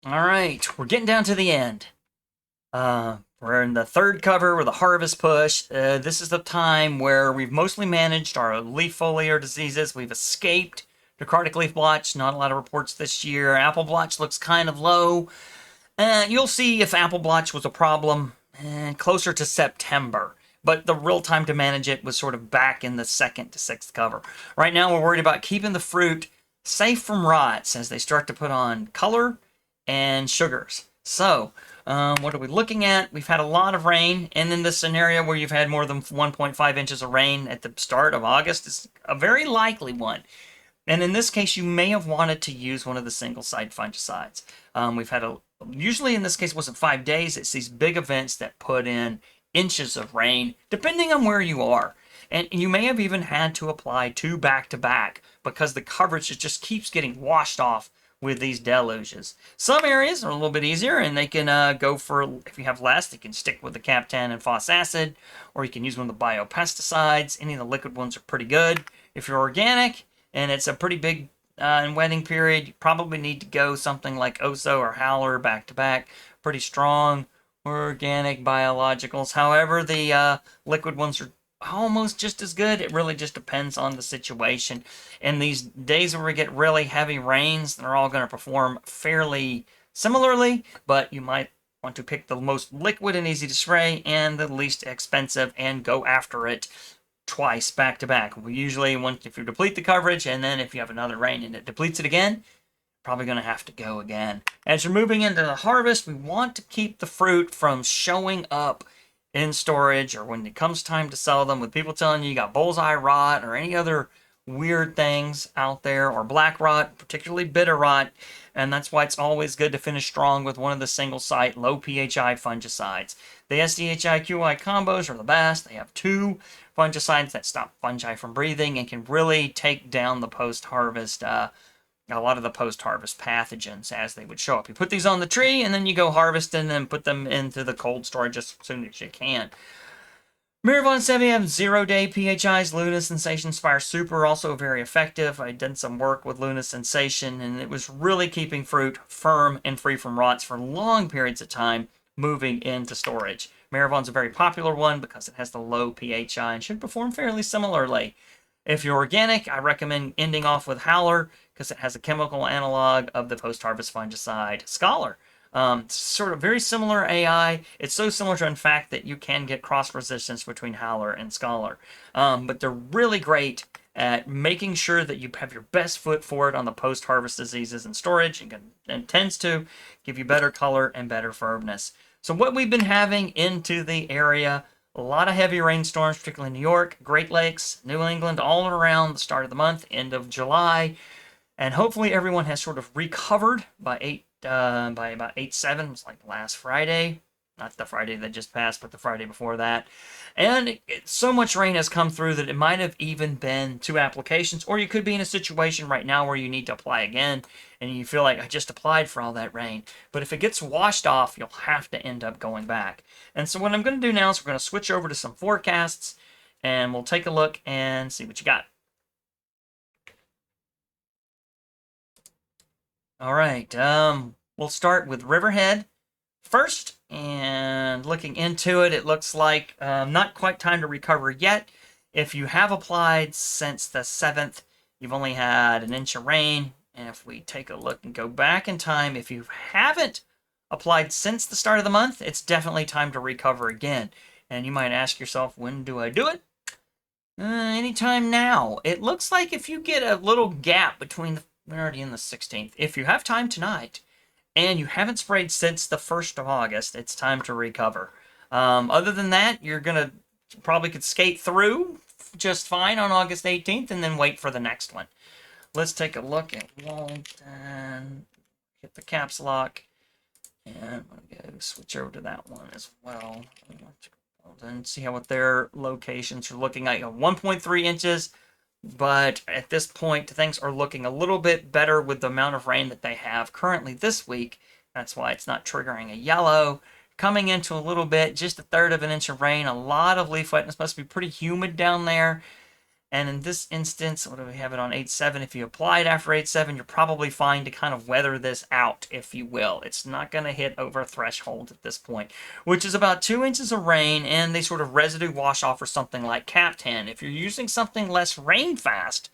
All right, we're getting down to the end. We're in the third cover with a harvest push. This is the time where we've mostly managed our leaf foliar diseases. We've escaped necrotic leaf blotch. Not a lot of reports this year. Apple blotch looks kind of low. You'll see if apple blotch was a problem closer to September. But the real time to manage it was sort of back in the second to sixth cover. Right now, we're worried about keeping the fruit safe from rots as they start to put on color and sugars. So, what are we looking at? We've had a lot of rain, and in this scenario where you've had more than 1.5 inches of rain at the start of August is a very likely one. And in this case, you may have wanted to use one of the single site fungicides. We've had usually in this case, it wasn't 5 days, it's these big events that put in inches of rain, depending on where you are. And you may have even had to apply two back to back because the coverage just keeps getting washed off with these deluges. Some areas are a little bit easier and they can go for, if you have less, they can stick with the Captan and Phos acid, or you can use one of the biopesticides. Any of the liquid ones are pretty good. If you're organic and it's a pretty big in wetting period, you probably need to go something like Oso or Howler back to back. Pretty strong organic biologicals. However, the liquid ones are almost just as good. It really just depends on the situation. And these days where we get really heavy rains, they're all going to perform fairly similarly, but you might want to pick the most liquid and easy to spray and the least expensive and go after it twice back to back. We usually want, if you deplete the coverage and then if you have another rain and it depletes it again, probably going to have to go again. As you're moving into the harvest, we want to keep the fruit from showing up in storage or when it comes time to sell them with people telling you got bullseye rot or any other weird things out there, or black rot, particularly bitter rot. And that's why it's always good to finish strong with one of the single site low PHI fungicides. The SDHI QI combos are the best. They have two fungicides that stop fungi from breathing and can really take down the post-harvest a lot of the post-harvest pathogens as they would show up. You put these on the tree and then you go harvest and then put them into the cold storage as soon as you can. Miraval and Sevi have 0-day PHIs. Luna Sensation Spire Super also very effective. I did some work with Luna Sensation and it was really keeping fruit firm and free from rots for long periods of time moving into storage. Maravon's a very popular one because it has the low PHI and should perform fairly similarly. If you're organic, I recommend ending off with Howler because it has a chemical analog of the post-harvest fungicide Scholar. Sort of very similar AI. It's so similar to, in fact, that you can get cross resistance between Howler and Scholar. But they're really great at making sure that you have your best foot forward on the post-harvest diseases and storage, and tends to give you better color and better firmness. So what we've been having into the area, a lot of heavy rainstorms, particularly in New York, Great Lakes, New England, all around the start of the month, end of July. And hopefully everyone has sort of recovered by about 8/7. It's like last Friday, not the Friday that just passed, but the Friday before that. And so much rain has come through that it might have even been two applications, or you could be in a situation right now where you need to apply again, and you feel like I just applied for all that rain. But if it gets washed off, you'll have to end up going back. And so what I'm going to do now is we're going to switch over to some forecasts, and we'll take a look and see what you got. All right, we'll start with Riverhead first, and looking into it, it looks like not quite time to recover yet. If you have applied since the 7th, you've only had an inch of rain. And if we take a look and go back in time, if you haven't applied since the start of the month, it's definitely time to recover again. And you might ask yourself, when do I do it? Anytime now. It looks like if you get a little gap between we're already in the 16th. If you have time tonight and you haven't sprayed since the 1st of August, it's time to recover. Other than that, you're going to probably could skate through just fine on August 18th and then wait for the next one. Let's take a look at Walden. Hit the caps lock. And I'm going to go switch over to that one as well. And see how what their locations are looking like. 1.3 inches, but at this point, things are looking a little bit better with the amount of rain that they have currently this week. That's why it's not triggering a yellow. Coming into a little bit, just a third of an inch of rain, a lot of leaf wetness, must be pretty humid down there. And in this instance, what do we have it on 8.7? If you applied after 8.7, you're probably fine to kind of weather this out, if you will. It's not going to hit over threshold at this point, which is about 2 inches of rain, and they sort of residue wash off for something like Cap 10. If you're using something less rain fast,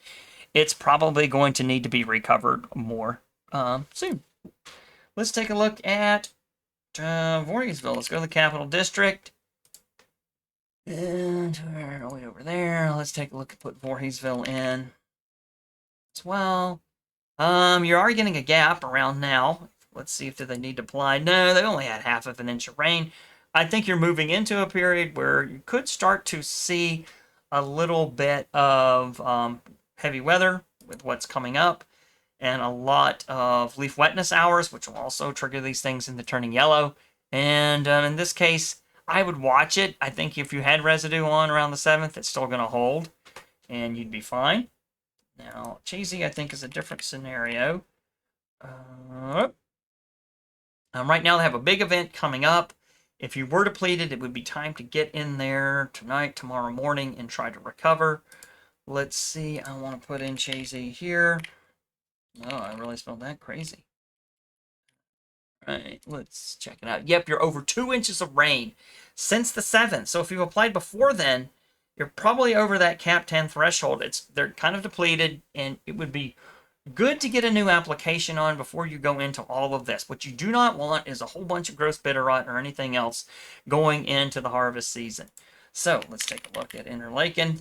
it's probably going to need to be recovered more soon. Let's take a look at Voorheesville. Let's go to the Capital District. And we're way over there. Let's take a look and put Voorheesville in as well. You're already getting a gap around now. Let's see if they need to apply. No, they only had half of an inch of rain. I think you're moving into a period where you could start to see a little bit of heavy weather with what's coming up, and a lot of leaf wetness hours, which will also trigger these things into turning yellow. And in this case, I would watch it. I think if you had residue on around the 7th, it's still going to hold, and you'd be fine. Now, Chazy, I think, is a different scenario. Right now, they have a big event coming up. If you were depleted, it would be time to get in there tonight, tomorrow morning, and try to recover. Let's see. I want to put in Chazy here. Oh, I really spelled that crazy. Right, let's check it out. Yep, you're over 2 inches of rain since the 7th. So if you've applied before then, you're probably over that Cap 10 threshold. They're kind of depleted, and it would be good to get a new application on before you go into all of this. What you do not want is a whole bunch of gross bitter rot or anything else going into the harvest season. So let's take a look at Interlaken.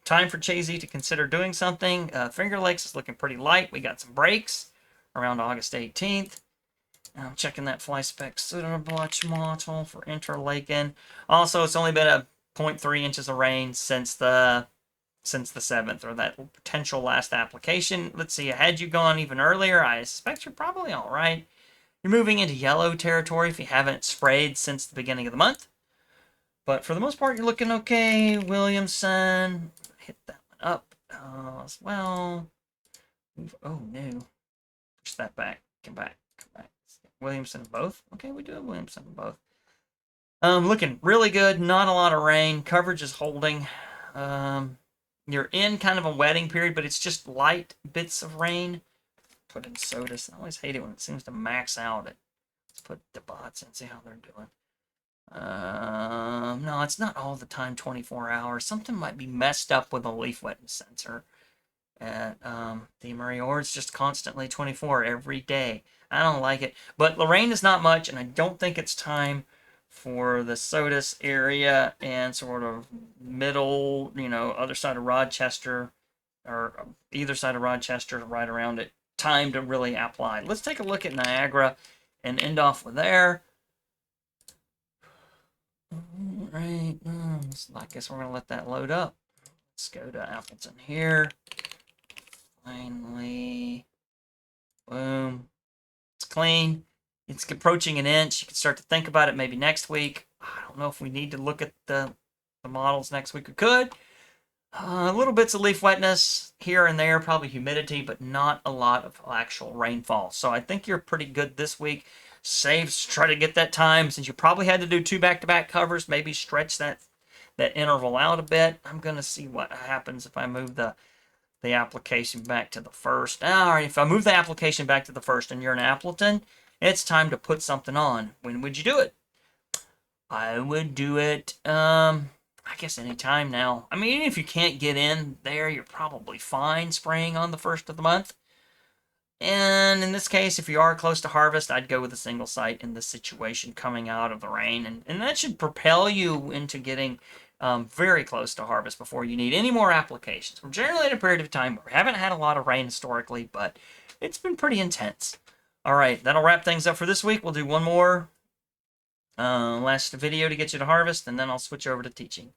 Time for Chazy to consider doing something. Finger Lakes is looking pretty light. We got some breaks around August 18th. I'm checking that fly spec blotch model for Interlaken. Also, it's only been a 0.3 inches of rain since the 7th, or that potential last application. Let's see, had you gone even earlier, I suspect you're probably all right. You're moving into yellow territory if you haven't sprayed since the beginning of the month. But for the most part, you're looking okay. Williamson, hit that one up as well. Oh, no. Push that back. Come back. Williamson both. Okay, we do have Williamson both. Looking really good. Not a lot of rain. Coverage is holding. You're in kind of a wetting period, but it's just light bits of rain. Put in Sodas. I always hate it when it seems to max out. Let's put the bots in, see how they're doing. No, it's not all the time 24 hours. Something might be messed up with a leaf wetness sensor at the Murray Ore. It's just constantly 24 every day. I don't like it. But Lorraine is not much, and I don't think it's time for the Sodas area and sort of middle, other side of Rochester, or either side of Rochester, right around it. Time to really apply. Let's take a look at Niagara and end off with there. Right. I guess we're going to let that load up. Let's go to Appleton here. Finally. Boom. It's clean. It's approaching an inch. You can start to think about it maybe next week. I don't know if we need to look at the models next week. We could. Little bits of leaf wetness here and there, probably humidity, but not a lot of actual rainfall. So I think you're pretty good this week. Try to get that time, since you probably had to do 2 back-to-back covers, maybe stretch that interval out a bit. I'm going to see what happens if I move the application back to the 1st. All right, if I move the application back to the 1st and you're in Appleton, it's time to put something on. When would you do it? I would do it, I guess anytime now. I mean, even if you can't get in there, you're probably fine spraying on the 1st of the month. And in this case, if you are close to harvest, I'd go with a single site in this situation coming out of the rain. And that should propel you into getting very close to harvest before you need any more applications. We're generally in a period of time where we haven't had a lot of rain historically, but it's been pretty intense. All right, that'll wrap things up for this week. We'll do one more last video to get you to harvest, and then I'll switch over to teaching.